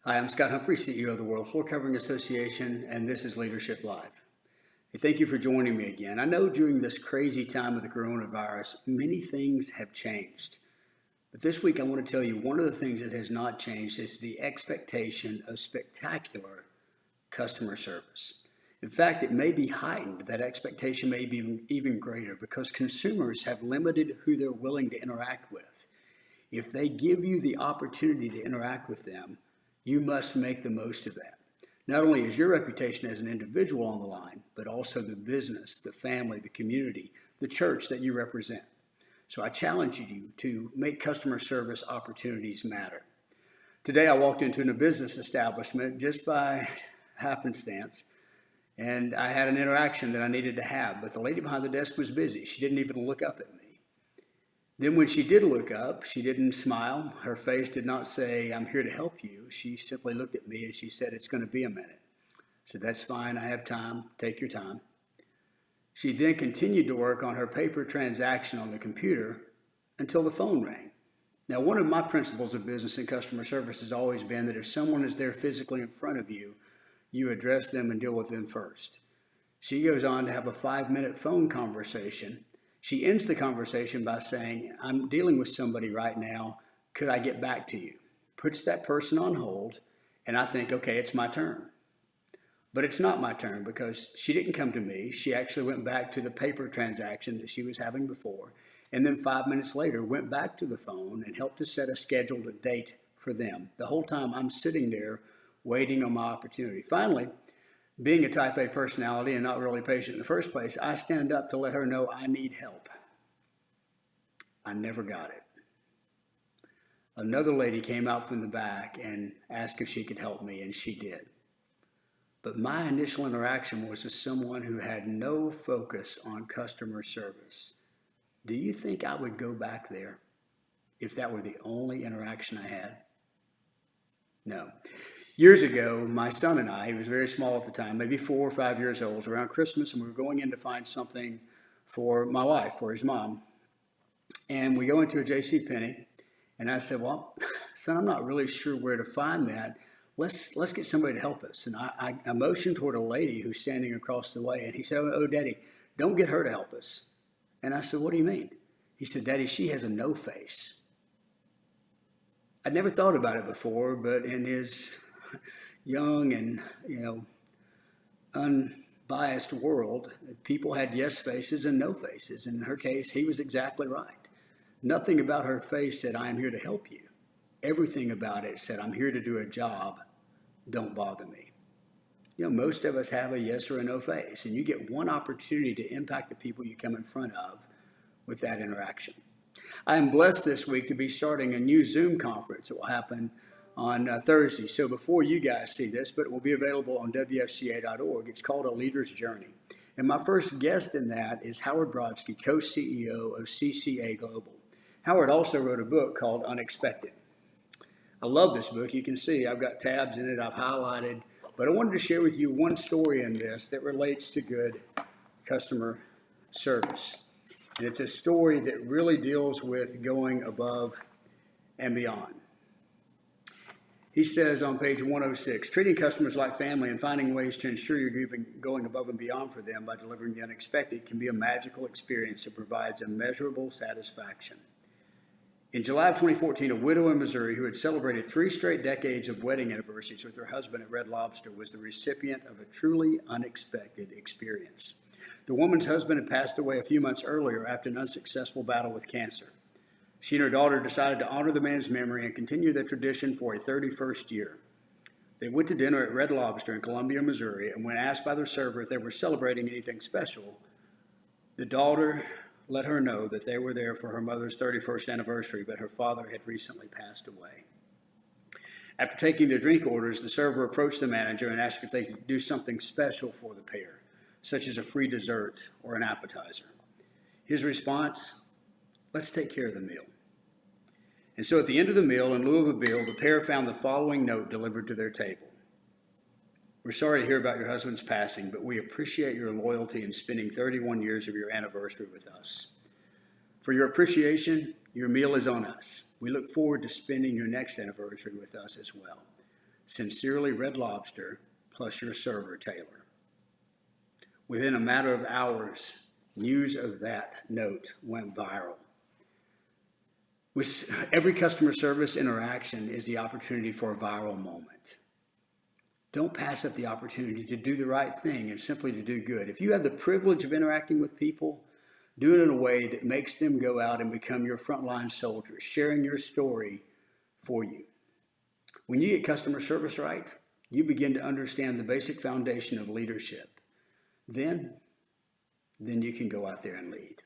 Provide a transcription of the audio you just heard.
Hi, I'm Scott Humphrey, CEO of the World Floor Covering Association, and this is Leadership Live. Hey, thank you for joining me again. I know during this crazy time of the coronavirus, many things have changed. But this week I want to tell you one of the things that has not changed is the expectation of spectacular customer service. In fact, it may be heightened. That expectation may be even greater because consumers have limited who they're willing to interact with. If they give you the opportunity to interact with them, you must make the most of that. Not only is your reputation as an individual on the line, but also the business, the family, the community, the church that you represent. So I challenge you to make customer service opportunities matter. Today I walked into a business establishment just by happenstance, and I had an interaction that I needed to have, but the lady behind the desk was busy. She didn't even look up at me. Then when she did look up, she didn't smile. Her face did not say, "I'm here to help you." She simply looked at me and she said, "It's going to be a minute." I said, "That's fine. I have time. Take your time." She then continued to work on her paper transaction on the computer until the phone rang. Now, one of my principles of business and customer service has always been that if someone is there physically in front of you, you address them and deal with them first. She goes on to have a 5-minute phone conversation. She ends the conversation by saying, "I'm dealing with somebody right now. Could I get back to you?" Puts that person on hold, and I think, okay, it's my turn. But it's not my turn because she didn't come to me. She actually went back to the paper transaction that she was having before, and then 5 minutes later went back to the phone and helped to set a scheduled date for them. The whole time I'm sitting there waiting on my opportunity. Finally, being a type A personality and not really patient in the first place, I stand up to let her know I need help. I never got it. Another lady came out from the back and asked if she could help me, and she did. But my initial interaction was with someone who had no focus on customer service. Do you think I would go back there if that were the only interaction I had? No. Years ago, my son and I, he was very small at the time, maybe 4 or 5 years old, it was around Christmas, and we were going in to find something for my wife, for his mom. And we go into a JCPenney, and I said, "Well, son, I'm not really sure where to find that. Let's get somebody to help us." And I motioned toward a lady who's standing across the way, and he said, "Oh, Daddy, don't get her to help us." And I said, "What do you mean?" He said, "Daddy, she has a no face." I'd never thought about it before, but in his young and, unbiased world, people had yes faces and no faces. And in her case, he was exactly right. Nothing about her face said, "I am here to help you." Everything about it said, "I'm here to do a job. Don't bother me." Most of us have a yes or a no face, and you get one opportunity to impact the people you come in front of with that interaction. I am blessed this week to be starting a new Zoom conference. It will happen on Thursday. So before you guys see this, but it will be available on WFCA.org. It's called A Leader's Journey. And my first guest in that is Howard Brodsky, co-CEO of CCA Global. Howard also wrote a book called Unexpected. I love this book. You can see I've got tabs in it, I've highlighted, but I wanted to share with you one story in this that relates to good customer service. And it's a story that really deals with going above and beyond. He says on page 106, treating customers like family and finding ways to ensure you're going above and beyond for them by delivering the unexpected can be a magical experience that provides immeasurable satisfaction. In July of 2014, a widow in Missouri who had celebrated 3 straight decades of wedding anniversaries with her husband at Red Lobster was the recipient of a truly unexpected experience. The woman's husband had passed away a few months earlier after an unsuccessful battle with cancer. She and her daughter decided to honor the man's memory and continue the tradition for a 31st year. They went to dinner at Red Lobster in Columbia, Missouri, and when asked by their server if they were celebrating anything special, the daughter let her know that they were there for her mother's 31st anniversary, but her father had recently passed away. After taking their drink orders, the server approached the manager and asked if they could do something special for the pair, such as a free dessert or an appetizer. His response, "Let's take care of the meal." And so at the end of the meal, in lieu of a bill, the pair found the following note delivered to their table. "We're sorry to hear about your husband's passing, but we appreciate your loyalty in spending 31 years of your anniversary with us. For your appreciation, your meal is on us. We look forward to spending your next anniversary with us as well. Sincerely, Red Lobster, plus your server, Taylor. Within a matter of hours, news of that note went viral. With every customer service interaction is the opportunity for a viral moment. Don't pass up the opportunity to do the right thing and simply to do good. If you have the privilege of interacting with people, do it in a way that makes them go out and become your frontline soldiers, sharing your story for you. When you get customer service right, you begin to understand the basic foundation of leadership. Then you can go out there and lead.